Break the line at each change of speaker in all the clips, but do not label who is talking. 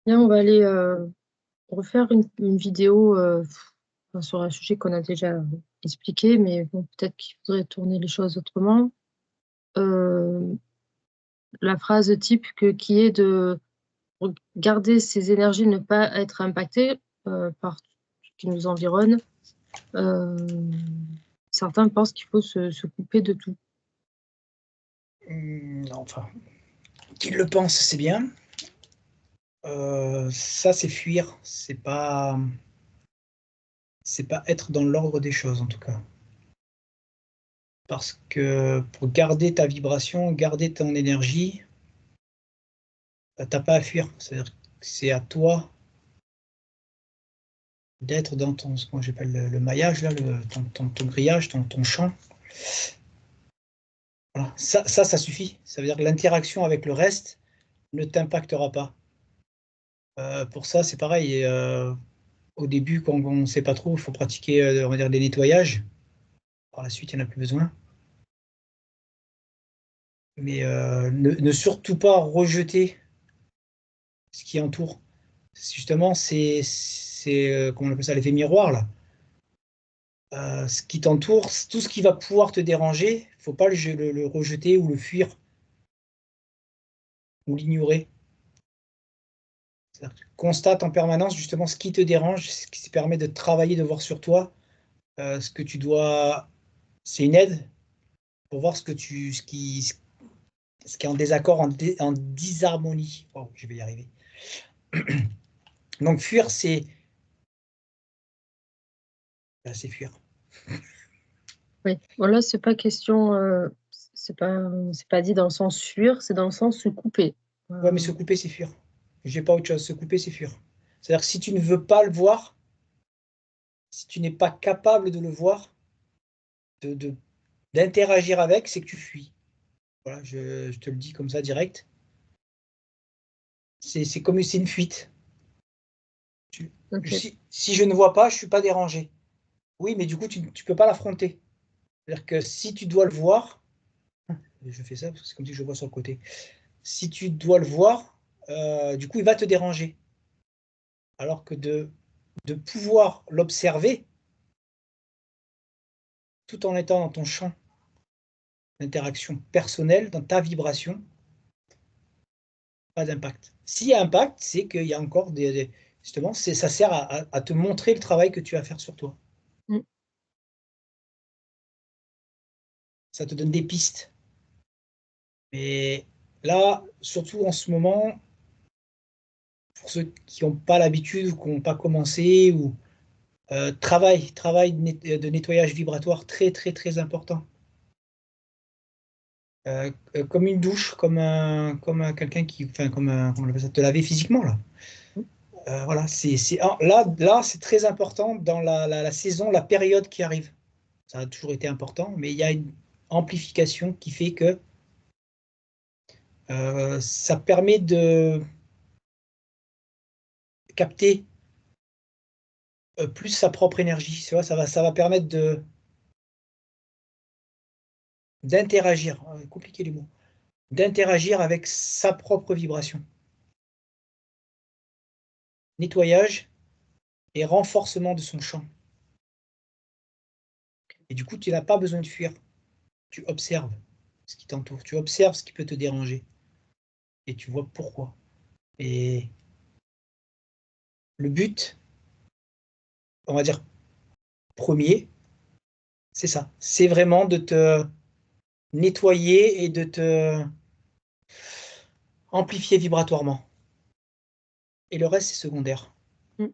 Bien, on va aller refaire une vidéo sur un sujet qu'on a déjà expliqué, mais bon, peut-être qu'il faudrait tourner les choses autrement. Euh, la phrase type qui est de garder ses énergies, ne pas être impacté par ce qui nous environne. Euh, Certains pensent qu'il faut se couper de tout.
Enfin, qu'il le pense, c'est bien. Ça, c'est fuir. C'est pas être dans l'ordre des choses, en tout cas. Parce que pour garder ta vibration, garder ton énergie, t'as pas à fuir. C'est-à-dire que c'est à toi d'être dans ce que j'appelle le maillage, là, ton grillage, ton champ. Voilà. Ça suffit. Ça veut dire que l'interaction avec le reste ne t'impactera pas. Pour ça, c'est pareil. Au début, quand on ne sait pas trop, il faut pratiquer, on va dire, des nettoyages. Par la suite, il n'y en a plus besoin. Mais ne surtout pas rejeter ce qui entoure. Justement, comment on appelle ça, l'effet miroir, là. Ce qui t'entoure, tout ce qui va pouvoir te déranger, il ne faut pas le rejeter ou le fuir ou l'ignorer. Constate en permanence justement ce qui te dérange, ce qui te permet de travailler, de voir sur toi ce que tu dois. C'est une aide pour voir ce qui est en désaccord, en disharmonie. Oh, je vais y arriver. Donc fuir, c'est fuir.
Oui, voilà, c'est pas question, c'est pas dit dans le sens fuir, c'est dans le sens se couper.
Ouais, mais se couper, c'est fuir. J'ai pas autre chose. Se couper, c'est fuir. C'est-à-dire que si tu ne veux pas le voir, si tu n'es pas capable de le voir, d'interagir avec, c'est que tu fuis. Voilà, je te le dis comme ça direct. C'est comme c'est une fuite.
Ok.
Si je ne vois pas, je ne suis pas dérangé. Oui, mais du coup, tu ne peux pas l'affronter. C'est-à-dire que si tu dois le voir, je fais ça parce que c'est comme si je le vois sur le côté. Si tu dois le voir, du coup, il va te déranger. Alors que de pouvoir l'observer tout en étant dans ton champ d'interaction personnelle, dans ta vibration, pas d'impact. S'il y a impact, c'est qu'il y a encore justement, ça sert à te montrer le travail que tu vas faire sur toi.
Mm.
Ça te donne des pistes. Mais là, surtout en ce moment, pour ceux qui n'ont pas l'habitude ou qui n'ont pas commencé, ou travail de nettoyage vibratoire très très très important. Comme une douche, quelqu'un qui, enfin comment on appelle ça, te laver physiquement là. Voilà, là c'est très important dans la saison, la période qui arrive. Ça a toujours été important, mais il y a une amplification qui fait que ça permet de capter plus sa propre énergie. Tu vois, ça va permettre d'interagir, compliquer les mots, d'interagir avec sa propre vibration. Nettoyage et renforcement de son champ. Et du coup, tu n'as pas besoin de fuir. Tu observes ce qui t'entoure. Tu observes ce qui peut te déranger. Et tu vois pourquoi. Et le but, on va dire premier, c'est ça. C'est vraiment de te nettoyer et de te amplifier vibratoirement. Et le reste, c'est secondaire.
Mm.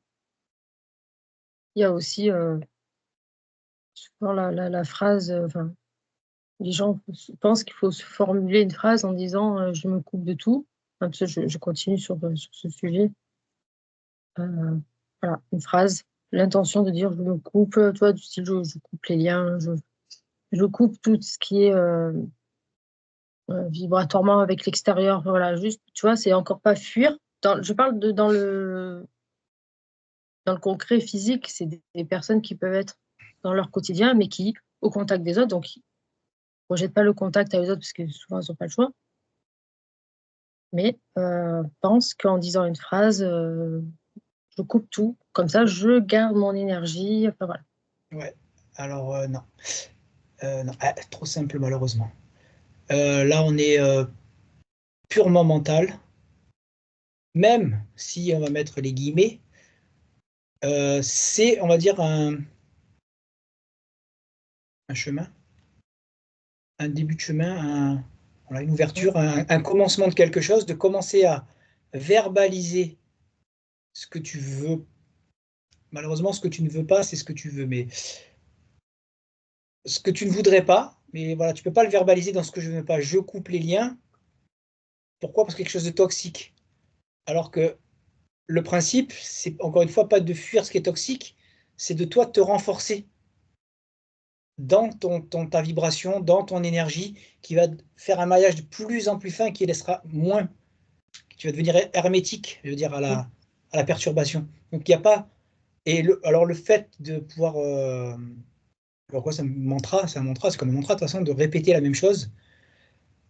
Il y a aussi souvent la phrase, enfin, les gens pensent qu'il faut se formuler une phrase en disant je me coupe de tout. Enfin, parce que je continue sur ce sujet. Voilà, une phrase, l'intention de dire je me coupe, toi, du style je coupe les liens, je coupe tout ce qui est vibratoirement avec l'extérieur. Voilà, juste, tu vois, c'est encore pas fuir. Je parle dans le concret physique, c'est des personnes qui peuvent être dans leur quotidien, mais qui, au contact des autres, donc, ils ne rejettent pas le contact avec les autres parce que souvent, ils n'ont pas le choix. mais pense qu'en disant une phrase, je coupe tout. Comme ça, je garde mon énergie. Enfin, voilà.
Ouais, alors non. Non. Ah, trop simple malheureusement. Là, on est purement mental, même si on va mettre les guillemets, c'est, on va dire, un chemin, un début de chemin, voilà, une ouverture, un commencement de quelque chose, de commencer à verbaliser ce que tu veux. Malheureusement, ce que tu ne veux pas, c'est ce que tu veux, mais ce que tu ne voudrais pas, mais voilà, tu peux pas le verbaliser dans ce que je ne veux pas. Je coupe les liens. Pourquoi? Parce que quelque chose de toxique. Alors que le principe, c'est encore une fois pas de fuir ce qui est toxique, c'est de toi te renforcer dans ta vibration, dans ton énergie, qui va faire un maillage de plus en plus fin qui laissera moins, qui va devenir hermétique, je veux dire, à la perturbation. Donc il n'y a pas. Alors le fait de pouvoir. Alors quoi, c'est un mantra, c'est comme un mantra de toute façon, de répéter la même chose.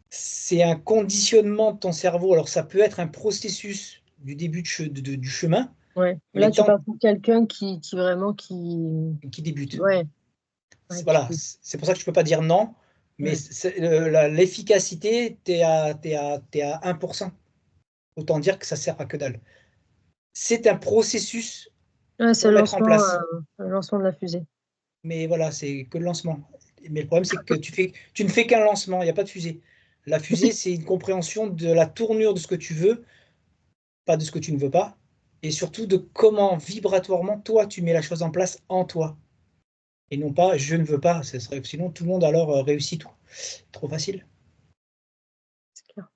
C'est un conditionnement de ton cerveau. Alors ça peut être un processus du début du chemin,
Ouais.
mais
Là, tu
tant
parles pour quelqu'un qui vraiment
qu'il débute.
ouais, ouais,
Voilà, c'est pour ça que je peux pas dire non, mais
ouais.
l'efficacité, t'es à 1%. Autant dire que ça sert à que dalle. C'est un processus
Ouais, c'est
pour mettre en place.
le lancement de la fusée.
Mais voilà, c'est que le lancement. Mais le problème, c'est que tu ne fais qu'un lancement, il n'y a pas de fusée. La fusée, c'est une compréhension de la tournure de ce que tu veux, pas de ce que tu ne veux pas, et surtout de comment vibratoirement, toi, tu mets la chose en place en toi. Et non pas je ne veux pas. Sinon, tout le monde alors réussit tout. Trop facile.
C'est clair.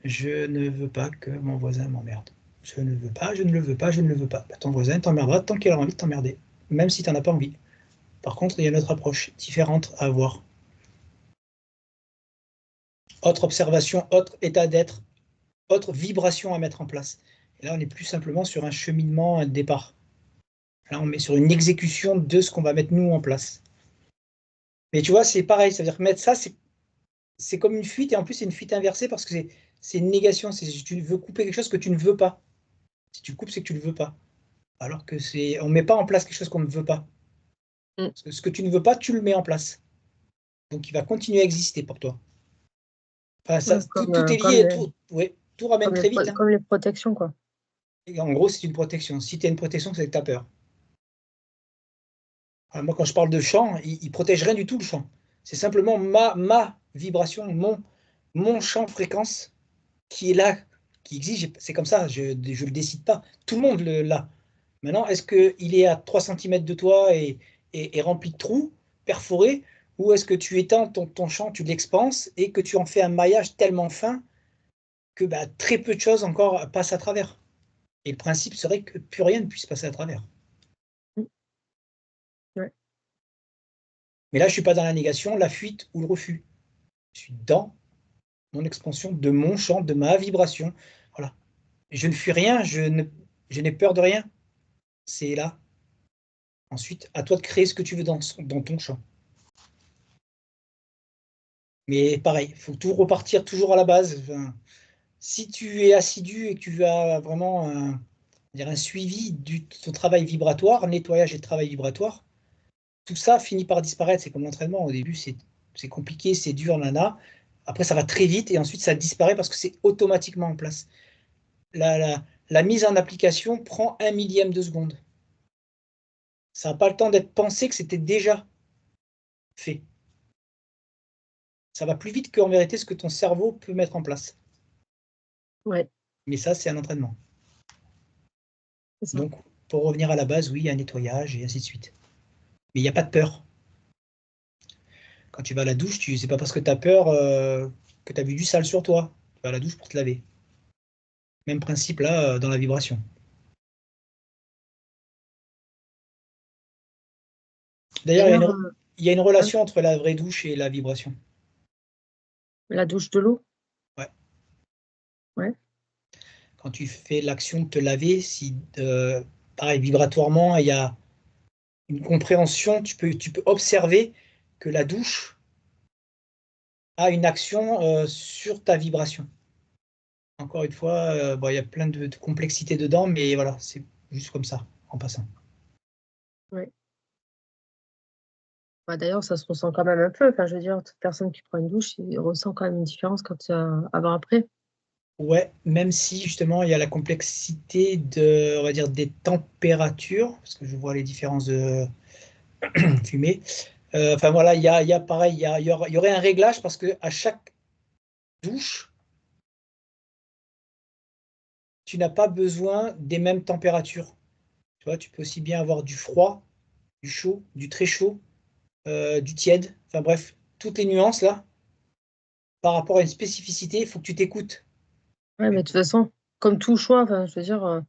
Je ne veux pas que mon voisin m'emmerde. Je ne veux pas, je ne le veux pas, je ne le veux pas. Bah, ton voisin t'emmerdera tant qu'il aura envie de t'emmerder, même si tu n'en as pas envie. Par contre, il y a une autre approche différente à avoir. Autre observation, autre état d'être, autre vibration à mettre en place. Et là, on est plus simplement sur un cheminement, un départ. Là, on met sur une exécution de ce qu'on va mettre nous en place. Mais tu vois, c'est pareil, c'est-à-dire que mettre ça, c'est comme une fuite, et en plus, c'est une fuite inversée parce que c'est une négation. C'est si tu veux couper quelque chose que tu ne veux pas. Si tu coupes, c'est que tu ne le veux pas. Alors que on ne met pas en place quelque chose qu'on ne veut pas.
Mm.
Parce que ce que tu ne veux pas, tu le mets en place. Donc il va continuer à exister pour toi. Enfin,
Ouais,
tout est lié, ouais, tout ramène très vite. Hein.
comme les protections, quoi.
Et en gros, c'est une protection. Si tu as une protection, c'est que tu as peur. Alors, moi, quand je parle de champ, il ne protège rien du tout, le champ. C'est simplement ma vibration, mon champ fréquence qui est là, qui existe. C'est comme ça, je ne le décide pas. Tout le monde l'a. Maintenant, est-ce qu'il est à 3 cm de toi et rempli de trous, perforés, ou est-ce que tu étends ton champ, tu l'expanses et que tu en fais un maillage tellement fin que bah, très peu de choses encore passent à travers. Et le principe serait que plus rien ne puisse passer à travers.
Mm. Ouais.
Mais là, je ne suis pas dans la négation, la fuite ou le refus. Je suis dans mon expansion de mon champ, de ma vibration. Voilà. Je ne fuis rien, je n'ai peur de rien. C'est là. Ensuite, à toi de créer ce que tu veux dans ton champ. Mais pareil, il faut tout repartir toujours à la base. Enfin, si tu es assidu et que tu as vraiment un suivi de ton travail vibratoire, nettoyage et travail vibratoire, tout ça finit par disparaître. C'est comme l'entraînement. Au début, c'est compliqué, c'est dur, nana. Après, ça va très vite et ensuite, ça disparaît parce que c'est automatiquement en place. La mise en application prend 1 millième de seconde. Ça n'a pas le temps d'être pensé que c'était déjà fait. Ça va plus vite qu'en vérité ce que ton cerveau peut mettre en place.
Ouais,
Mais ça, c'est un entraînement.
c'est ça.
Donc, pour revenir à la base, oui, il y a un nettoyage et ainsi de suite. Mais il n'y a pas de peur. Quand tu vas à la douche, c'est pas parce que tu as peur que tu as vu du sale sur toi. Tu vas à la douche pour te laver. Même principe là dans la vibration. D'ailleurs,
D'ailleurs,
il y a une
ouais,
relation entre la vraie douche et la vibration.
la douche de l'eau.
Ouais.
Ouais.
Quand tu fais l'action de te laver, si pareil, vibratoirement, il y a une compréhension, tu peux observer que la douche a une action sur ta vibration. Encore une fois, bon, il y a plein de complexité dedans, mais voilà, c'est juste comme ça, en passant.
Ouais. Bah, d'ailleurs, ça se ressent quand même un peu. Enfin, je veux dire, toute personne qui prend une douche, il ressent quand même une différence quand avant-après.
Ouais, même si justement il y a la complexité de, on va dire, des températures, parce que je vois les différences de fumée. Enfin voilà, il y a pareil, il y aurait un réglage parce que à chaque douche, tu n'as pas besoin des mêmes températures. Tu vois, tu peux aussi bien avoir du froid, du chaud, du très chaud, du tiède. Enfin bref, toutes les nuances là, par rapport à une spécificité, il faut que tu t'écoutes.
Ouais, mais de toute façon, comme tout choix, enfin, je veux dire,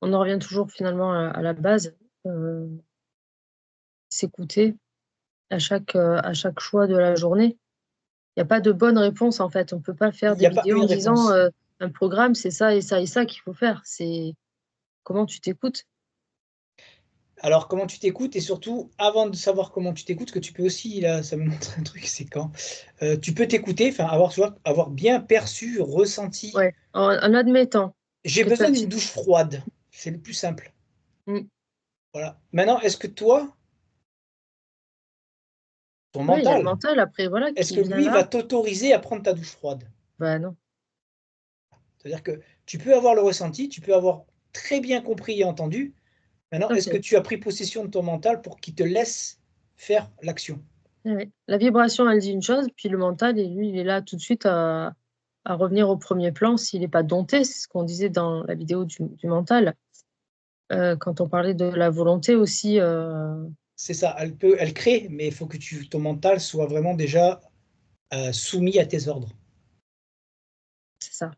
on en revient toujours finalement à la base, s'écouter à chaque choix de la journée. Il y a pas de bonne réponse, en fait. On peut pas faire
Il n'y
des
a pas
vidéos
une
en disant,
réponse.
un programme, c'est ça et ça et ça qu'il faut faire. C'est comment tu t'écoutes.
Alors, comment tu t'écoutes et surtout, avant de savoir comment tu t'écoutes, que tu peux aussi, là, ça me montre un truc, c'est quand tu peux t'écouter, enfin, avoir, tu vois, avoir bien perçu, ressenti.
Ouais, en admettant
J'ai
que tu as
besoin d'une douche froide, c'est le plus simple.
mmh,
Voilà. Maintenant, est-ce que toi, ton
oui, il y a le
mental,
mental après, voilà,
est-ce
qui
que
vient
lui
là.
va t'autoriser à prendre ta douche froide?
Bah, non.
C'est-à-dire que tu peux avoir le ressenti, tu peux avoir très bien compris et entendu. Maintenant,
Tout à
est-ce que
fait.
tu as pris possession de ton mental pour qu'il te laisse faire l'action?
Oui, oui. La vibration, elle dit une chose, puis le mental et lui, il est là tout de suite à revenir au premier plan s'il est pas dompté. C'est ce qu'on disait dans la vidéo du mental, quand on parlait de la volonté aussi,
C'est ça, elle crée, mais il faut que ton mental soit vraiment déjà soumis à tes ordres.
c'est ça.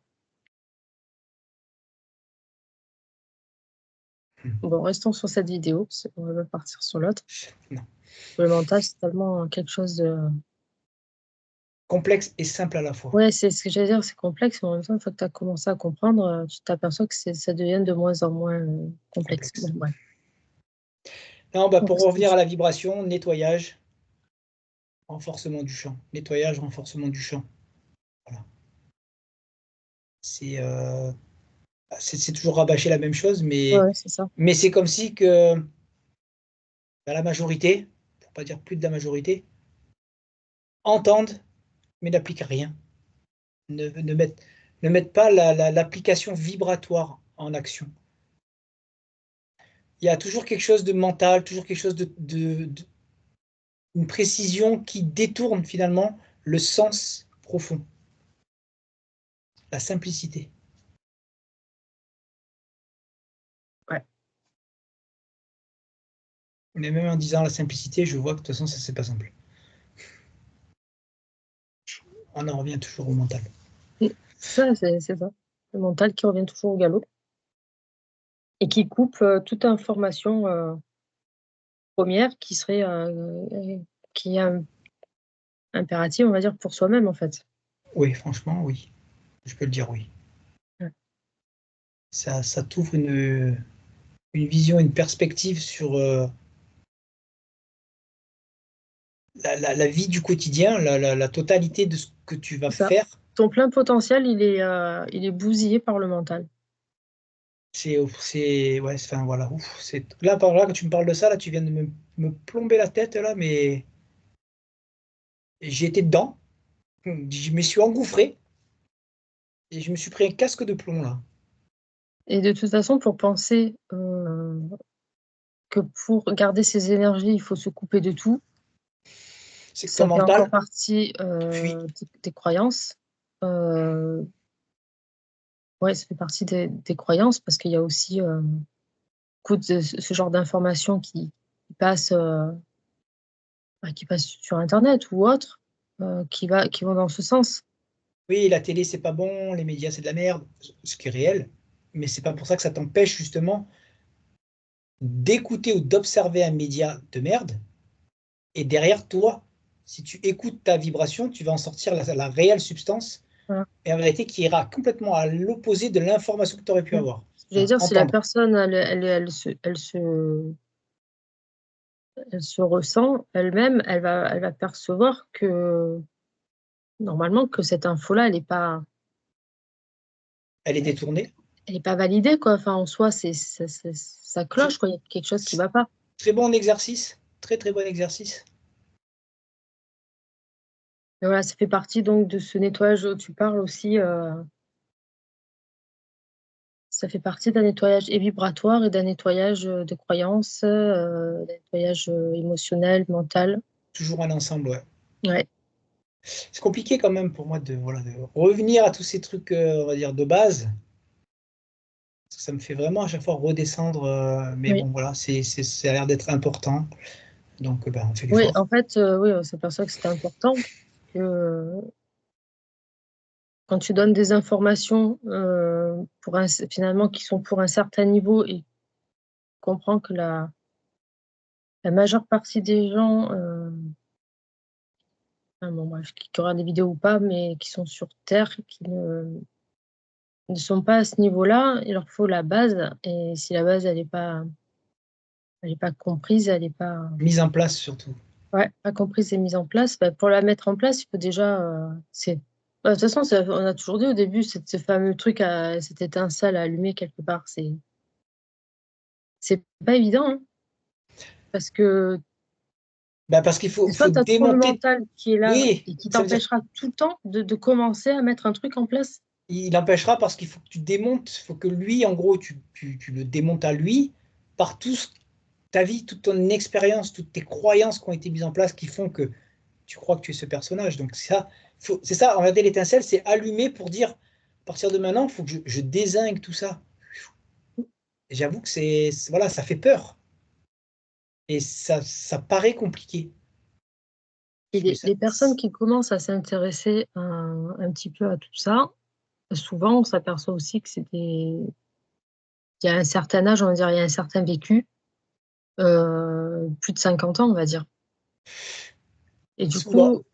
Mmh.
Bon, restons sur cette vidéo, parce qu'on va partir sur l'autre.
Non.
Le mental, c'est tellement quelque chose de
Complexe et simple à la fois.
ouais, c'est ce que j'allais dire, c'est complexe, mais en même temps, une fois que tu as commencé à comprendre, tu t'aperçois que ça devient de moins en moins, complexe. Bon,
Complexe.
bref,
Non, bah,
on
pour
reste
revenir à
dessus.
la vibration, nettoyage, renforcement du champ. Nettoyage, renforcement du champ. Voilà. C'est c'est toujours rabâcher la même chose,
Ouais, ouais, c'est ça.
mais c'est comme si que bah, la majorité, pour pas dire plus de la majorité, entendent mais n'appliquent rien. Ne mettent pas l'application vibratoire en action. Il y a toujours quelque chose de mental, toujours quelque chose une précision qui détourne finalement le sens profond, la simplicité.
Ouais.
Mais même en disant la simplicité, je vois que de toute façon, ça, c'est pas simple. On en revient toujours au mental.
Mmh. C'est ça. Le mental qui revient toujours au galop et qui coupe, toute information, 1re qui serait, qui est impérative, on va dire, pour soi-même, en fait.
Oui, franchement, oui. Je peux le dire oui.
Ouais.
Ça t'ouvre une vision, une perspective sur la vie du quotidien, la totalité de ce que tu vas
C'est ça.
faire.
Ton plein potentiel, il est bousillé par le mental.
C'est ouais, enfin voilà, ouf, c'est là, par là, quand tu me parles de ça, là, tu viens de me plomber la tête, là, mais j'ai été dedans, je me suis engouffré et je me suis pris un casque de plomb, là.
Et de toute façon, pour penser, que pour garder ses énergies, il faut se couper de tout,
C'est que ton
ça fait encore
mental
partie,
fuit.
des croyances. Heu, ouais, ça fait partie des croyances parce qu'il y a aussi, beaucoup de ce genre d'informations qui passent, qui passent sur internet ou autre, qui vont dans ce sens.
Oui, la télé, c'est pas bon, les médias, c'est de la merde, ce qui est réel, mais c'est pas pour ça que ça t'empêche justement d'écouter ou d'observer un média de merde et derrière toi, si tu écoutes ta vibration, tu vas en sortir la réelle substance
Voilà.
et en réalité qui ira complètement à l'opposé de l'information que tu aurais pu
Mmh.
avoir,
Ce que j'allais
enfin
dire, si la
entendre.
personne elle se ressent elle-même, elle va percevoir que normalement que cette info-là, elle est pas
Elle est détournée.
elle n'est pas validée, quoi. Enfin, en soi, ça cloche, quoi. Il y a quelque chose qui ne va pas.
Très bon exercice. Très, très bon exercice.
Et voilà, ça fait partie donc de ce nettoyage dont tu parles aussi. Ça fait partie d'un nettoyage et vibratoire et d'un nettoyage de croyances, d'un nettoyage émotionnel, mental.
Toujours un ensemble, ouais.
Ouais,
C'est compliqué quand même pour moi de, voilà, de revenir à tous ces trucs, on va dire, de base. Parce que ça me fait vraiment à chaque fois redescendre. Mais
oui.
bon, voilà, ça a l'air d'être important. Donc, ben, on fait
Oui,
l'effort.
en fait, oui, on s'aperçoit que c'était important que quand tu donnes des informations finalement qui sont pour un certain niveau et comprends que la majeure partie des gens, enfin, bon, bref, qui regardent des vidéos ou pas, mais qui sont sur Terre, qui ne sont pas à ce niveau-là, il leur faut la base. Et si la base, elle est pas comprise, elle est pas,
Mise en place surtout.
ouais, pas comprise et mise en place, bah, pour la mettre en place, il faut déjà, bah, de toute façon, on a toujours dit au début, ce fameux truc, cette étincelle à allumer quelque part, c'est pas évident, hein, parce que
Ben, parce qu'il faut
soit tu as trop le
démonter.
mental qui est là
Oui,
et qui
ça veut dire
t'empêchera tout le temps de commencer à mettre un truc en place.
il empêchera parce qu'il faut que tu démontes. Il faut que lui, en gros, tu le démontes à lui par ta vie, toute ton expérience, toutes tes croyances qui ont été mises en place qui font que tu crois que tu es ce personnage. Donc c'est ça, en réalité, l'étincelle, c'est allumer pour dire, à partir de maintenant, il faut que je dézingue tout ça. Et j'avoue que voilà, ça fait peur. Et ça paraît compliqué.
Et
Mais
les personnes qui commencent à s'intéresser un petit peu à tout ça, souvent, on s'aperçoit aussi que il y a un certain âge, on va dire, il y a un certain vécu, plus de 50 ans, on va dire. Et du
souvent,
coup,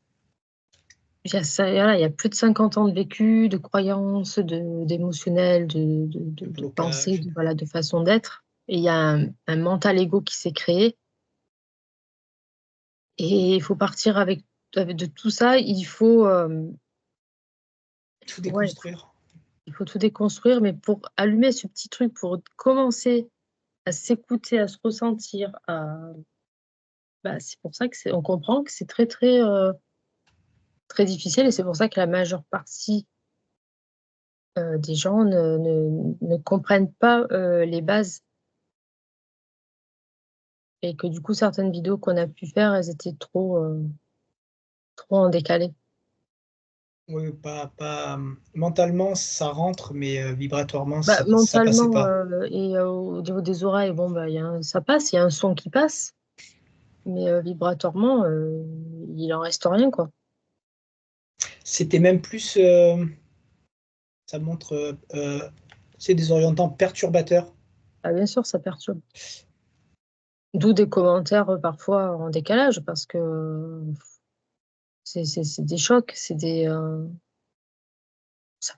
il y a ça, voilà, il y a plus de 50 ans de vécu, de croyances, d'émotionnel,
le
de pensée,
blocage.
voilà, de façon d'être. Et il y a un mental ego qui s'est créé. Et il faut partir de tout ça.
Tout
Ouais,
déconstruire.
il faut tout déconstruire. Mais pour allumer ce petit truc, pour commencer à s'écouter, à se ressentir, bah, c'est pour ça on comprend que c'est très, très, très difficile. Et c'est pour ça que la majeure partie des gens ne comprennent pas les bases. Et que du coup, certaines vidéos qu'on a pu faire, elles étaient trop en décalé.
Oui, mentalement, ça rentre, mais vibratoirement,
Bah,
ça passait
mentalement,
pas.
et au niveau des oreilles, bon, bah, ça passe, il y a un son qui passe, mais vibratoirement, il en reste rien, quoi.
C'était même plus, ça montre, c'est des orientants perturbateurs.
Ah, bien sûr, ça perturbe. D'où des commentaires parfois en décalage, parce que c'est des chocs, ça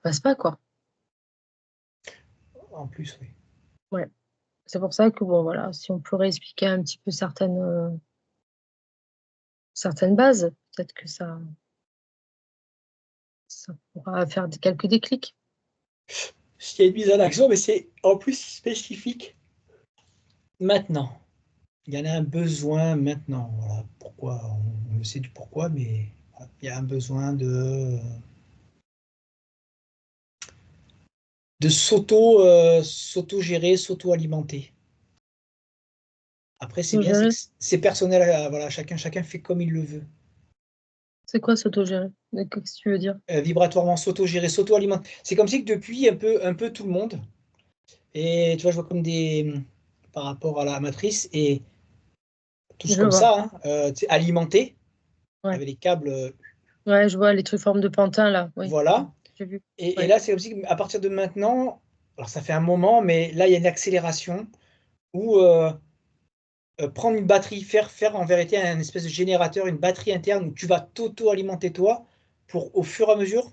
passe pas, quoi.
En plus, oui.
Ouais. C'est pour ça que, bon, voilà, si on pourrait expliquer un petit peu certaines bases, peut-être que ça pourra faire quelques déclics.
Il y a une mise en action, mais c'est en plus spécifique maintenant. Il y en a un besoin maintenant. Voilà pourquoi, on le sait du pourquoi, mais voilà, il y a un besoin de s'auto-gérer, s'auto-alimenter. Après, c'est bien, c'est que
S'autogérer,
c'est personnel, voilà, chacun fait comme il le veut.
c'est quoi s'autogérer? Qu'est-ce que tu veux dire?
Vibratoirement, s'auto-gérer, s'auto-alimenter. C'est comme si que depuis un peu tout le monde, et tu vois, je vois comme par rapport à la matrice, et tous
Je
comme
vois.
ça, hein, tu sais, alimentés,
Ouais.
avec les câbles,
Ouais, je vois les trucs forme de pantin, là. Oui,
voilà.
j'ai vu.
Et
Ouais.
là, c'est comme si qu'à partir de maintenant, alors ça fait un moment, mais là, il y a une accélération où prendre une batterie, faire en vérité un espèce de générateur, une batterie interne où tu vas t'auto-alimenter toi pour au fur et à mesure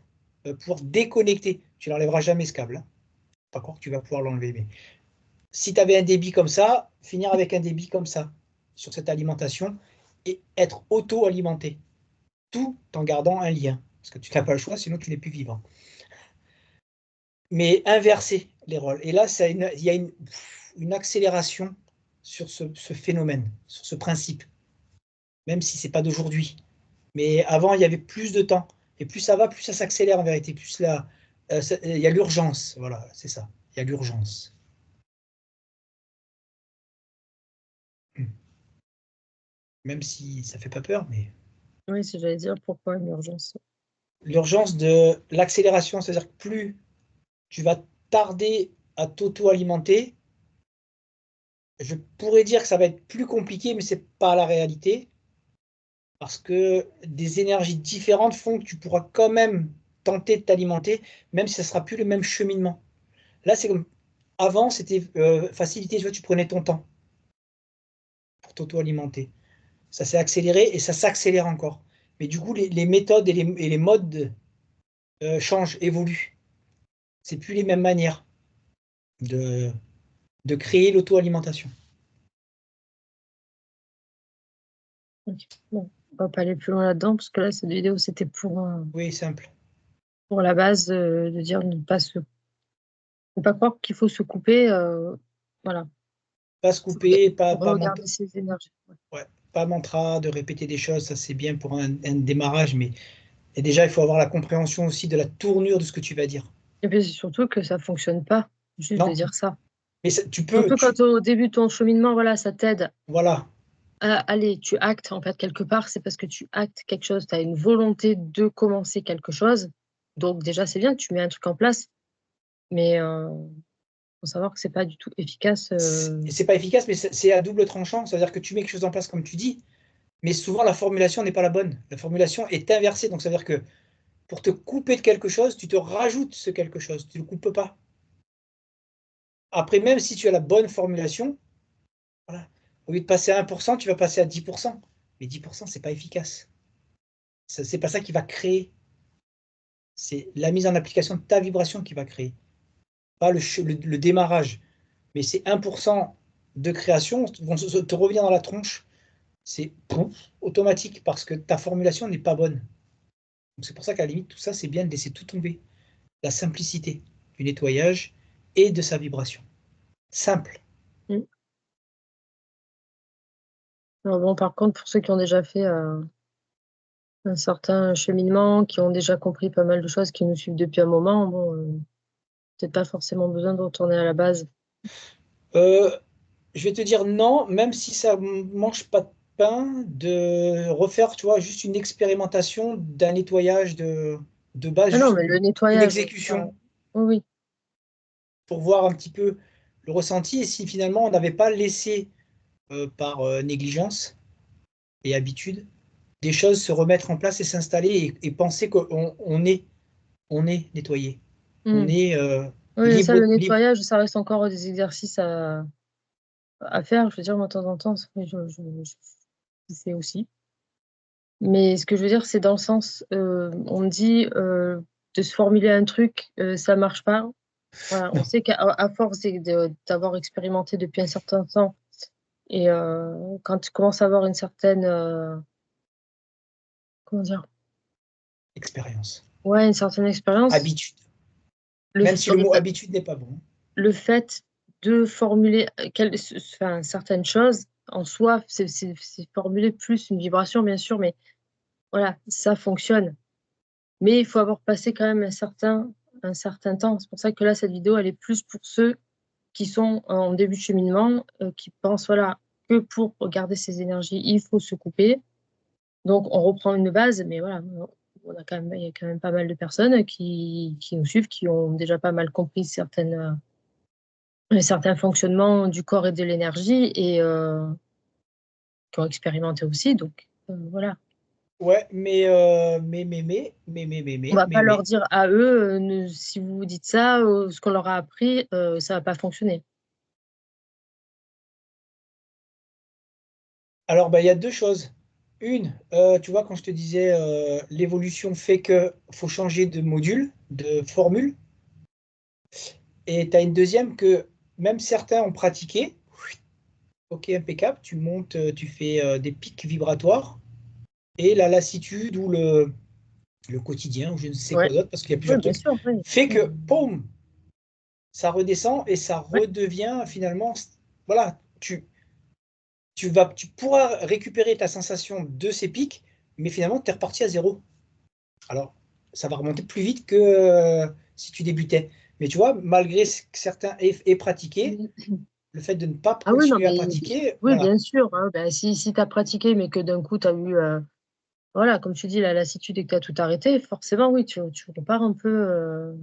pouvoir déconnecter. Tu n'enlèveras jamais ce câble, hein. Pas croire que tu vas pouvoir l'enlever, mais si tu avais un débit comme ça, finir avec un débit comme ça sur cette alimentation et être auto-alimenté, tout en gardant un lien. Parce que tu n'as pas le choix, sinon tu n'es plus vivant. mais inverser les rôles. Et là, il y a une accélération sur ce phénomène, sur ce principe, même si c'est pas d'aujourd'hui. Mais avant, il y avait plus de temps. Et plus ça va, plus ça s'accélère en vérité. Plus là, il y a l'urgence. Voilà, c'est ça. Il y a l'urgence. Même si ça fait pas peur, mais
Oui, si j'allais dire pourquoi une urgence.
l'urgence de l'accélération, c'est-à-dire que plus tu vas tarder à t'auto-alimenter, je pourrais dire que ça va être plus compliqué, mais c'est pas la réalité. Parce que des énergies différentes font que tu pourras quand même tenter de t'alimenter, même si ça ne sera plus le même cheminement. Là, c'est comme avant, c'était facilité, tu vois, tu prenais ton temps pour t'auto-alimenter. Ça s'est accéléré et ça s'accélère encore. Mais du coup, les méthodes et les modes changent, évoluent. C'est plus les mêmes manières de, de créer l'auto-alimentation.
Ok. Bon, on va pas aller plus loin là-dedans, parce que là, cette vidéo, c'était
Oui, simple.
pour la base de dire ne pas croire qu'il faut se couper. Voilà.
Pas se
Faut
couper,
regarder ses énergies. Ouais.
ouais, pas mantra, de répéter des choses, ça c'est bien pour un démarrage, mais et déjà, il faut avoir la compréhension aussi de la tournure de ce que tu vas dire.
Et puis, c'est surtout que ça fonctionne pas, juste de
Non,
dire ça.
mais tu peux,
Surtout quand au début de ton cheminement, voilà, ça t'aide.
voilà,
Allez, tu actes, en fait, quelque part, c'est parce que tu actes quelque chose, tu as une volonté de commencer quelque chose. Donc, déjà, c'est bien, tu mets un truc en place, mais faut savoir que c'est pas du tout efficace.
c'est pas efficace, mais c'est à double tranchant. C'est-à-dire que tu mets quelque chose en place comme tu dis, mais souvent la formulation n'est pas la bonne. La formulation est inversée, donc ça veut dire que pour te couper de quelque chose, tu te rajoutes ce quelque chose, tu ne le coupes pas. Après, même si tu as la bonne formulation, voilà, au lieu de passer à 1%, tu vas passer à 10%. Mais 10%, c'est pas efficace. C'est pas ça qui va créer. C'est la mise en application de ta vibration qui va créer, pas le démarrage. Mais ces 1% de création vont te revenir dans la tronche. C'est automatique parce que ta formulation n'est pas bonne. Donc c'est pour ça qu'à la limite, tout ça, c'est bien de laisser tout tomber. La simplicité du nettoyage et de sa vibration. Simple.
Mm. Alors bon, par contre, pour ceux qui ont déjà fait un certain cheminement, qui ont déjà compris pas mal de choses, qui nous suivent depuis un moment, bon, peut-être pas forcément besoin de retourner à la base.
Euh, je vais te dire non, même si ça ne mange pas de pain, de refaire, tu vois, juste une expérimentation d'un nettoyage de base,
Ah non,
juste
mais le
une
nettoyage,
exécution
oui, oui.
pour voir un petit peu le ressenti et si finalement on n'avait pas laissé par négligence et habitude des choses se remettre en place et s'installer et penser on est nettoyé, on
Mm.
est
Oui, ça,
libre,
le
libre.
nettoyage, ça reste encore des exercices à faire. Je veux dire, moi, de temps en temps, je fais aussi. Mais ce que je veux dire, c'est dans le sens, on me dit de se formuler un truc, ça marche pas. Voilà, on
Non,
sait qu'à à force d'avoir expérimenté depuis un certain temps, et quand tu commences à avoir une certaine, comment dire,
expérience,
ouais, une certaine expérience,
habitude.
le,
Même
f-
si le mot habitude n'est pas bon.
le fait de formuler enfin, certaines choses, en soi, c'est formuler plus une vibration, bien sûr, mais voilà, ça fonctionne. Mais il faut avoir passé quand même un certain temps. C'est pour ça que là, cette vidéo, elle est plus pour ceux qui sont en début de cheminement, qui pensent, voilà, que pour regarder ces énergies, il faut se couper. Donc, on reprend une base, mais voilà, il y a quand même pas mal de personnes qui nous suivent, qui ont déjà pas mal compris certains fonctionnements du corps et de l'énergie et qui ont expérimenté aussi. Donc, voilà.
Ouais,
On va pas leur dire à eux, si vous vous dites ça, ce qu'on leur a appris, ça va pas fonctionner.
alors, bah, il y a deux choses. Une, tu vois, quand je te disais, l'évolution fait que faut changer de module, de formule. Et tu as une deuxième que même certains ont pratiqué. Ok, impeccable. Tu montes, tu fais des pics vibratoires. Et la lassitude ou le quotidien, ou je ne sais
Ouais.
quoi d'autre, parce qu'il y a
Oui,
plusieurs
bien
trucs,
sûr. Oui.
fait
Mm.
que, boum! ça redescend et ça redevient finalement, voilà, tu pourras récupérer ta sensation de ces pics, mais finalement, tu es reparti à zéro. Alors, ça va remonter plus vite que si tu débutais. Mais tu vois, malgré que certains aient pratiqué, le fait de ne pas
Ah oui, non,
continuer à
mais
pratiquer,
oui,
voilà.
bien sûr. Hein, ben, si tu as pratiqué, mais que d'un coup, tu as eu, voilà, comme tu dis, la lassitude et que tu as tout arrêté, forcément, oui, tu repars un peu.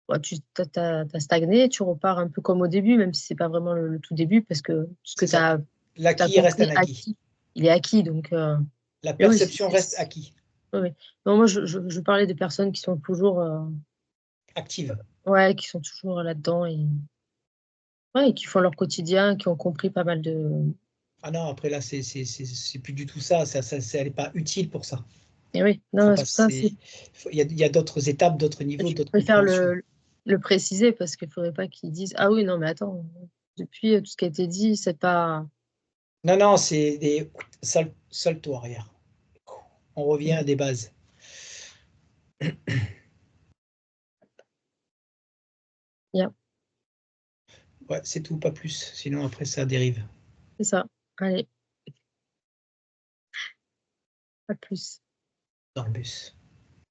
Ouais, tu as stagné, tu repars un peu comme au début, même si c'est pas vraiment le tout début, parce que ce que
C'est
tu
ça.
as
L'acquis reste
compris
un acquis.
acquis, il est acquis. Donc,
La
mais oui,
perception reste acquis,
oui, oui. Non, moi, je parlais des personnes qui sont toujours,
active.
ouais, qui sont toujours là-dedans et, ouais, et qui font leur quotidien, qui ont compris pas mal de.
Ah non, après là, c'est plus du tout ça. Elle n'est pas utile pour ça.
Et oui,
Faut
non, c'est pour ça,
passer. Il y a d'autres étapes, d'autres niveaux,
je
d'autres
préfère
compréhensions.
le préciser parce qu'il faudrait pas qu'ils disent, ah oui, non, mais attends, depuis tout ce qui a été dit, c'est pas.
Non, non, c'est des salto arrière. On revient à des bases.
Bien,
Ouais, c'est tout, pas plus. Sinon, après, ça dérive.
c'est ça. Allez, à plus.
Dans le bus.